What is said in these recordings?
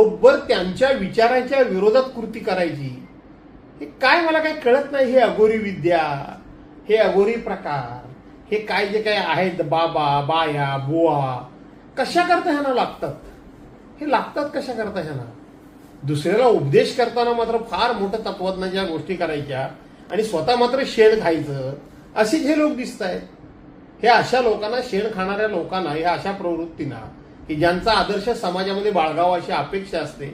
बरोबर त्यांच्या विचारांच्या विरोधात कृती करायची, हे काय मला काही कळत नाही. हे अघोरी विद्या, हे अघोरी प्रकार, हे काय जे काय आहेत बाबा बाया बुवा, कशा करता ह्यांना लागतात? हे लागतात कशा करता ह्यांना? दुसऱ्याला उपदेश करताना मात्र फार मोठं तत्वज्ञाच्या गोष्टी करायच्या आणि स्वतः मात्र शेण खायचं, असेच हे लोक दिसत आहेत. हे अशा लोकांना, शेण खाणाऱ्या लोकांना, ह्या अशा प्रवृत्तींना की ज्यांचा आदर्श समाजामध्ये बाळगावा अशी अपेक्षा असते,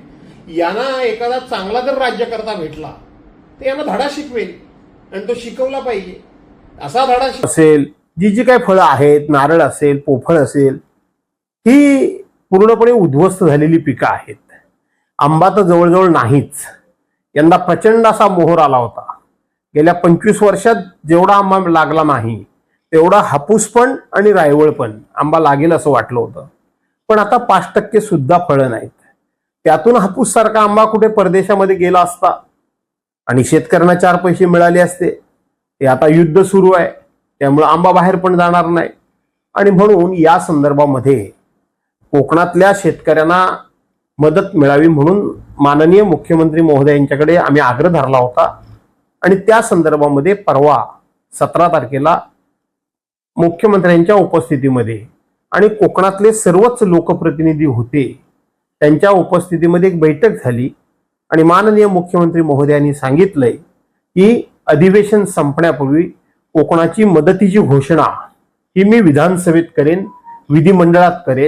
यांना एखादा चांगला जर राज्यकर्ता भेटला तर यांना धडा शिकवेल आणि तो शिकवला पाहिजे. असा धडा असेल, जी जी काही फळं आहेत, नारळ असेल, पोफळ असेल, ही पूर्णपणे उद्ध्वस्त झालेली पिकं आहेत. आंबा तर जवळजवळ नाहीच. यंदा प्रचंड असा मोहर आला होता. गेल्या 25 वर्षात जेवढा आंबा लागला नाही तेवढा हापूस पण आणि रायवळ पण आंबा लागेल असं वाटलं होतं. पण आता 5% सुद्धा फळं नाहीत. त्यातून हापूस सारखा आंबा कुठे परदेशामध्ये गेला असता आणि शेतकऱ्यांना 4 पैसे मिळाले असते. ते आता युद्ध सुरू आहे, त्यामुळे आंबा बाहेर पण जाणार नाही. आणि म्हणून या संदर्भामध्ये कोकणातल्या शेतकऱ्यांना मदत मिळावी म्हणून माननीय मुख्यमंत्री महोदयांच्याकडे आम्ही आग्रह धरला होता. आणि त्या संदर्भामध्ये परवा 17 तारखेला मुख्यमंत्र्यांच्या उपस्थितीमध्ये आणि कोकणातले सर्वच लोकप्रतिनिधी होते, त्यांच्या उपस्थितीमध्ये एक बैठक झाली आणि माननीय मुख्यमंत्री महोदयांनी सांगितलंय की अधिवेशन संपण्यापूर्वी कोकणाची मदतीची घोषणा ही मी विधानसभेत करेन, विधिमंडळात करेन.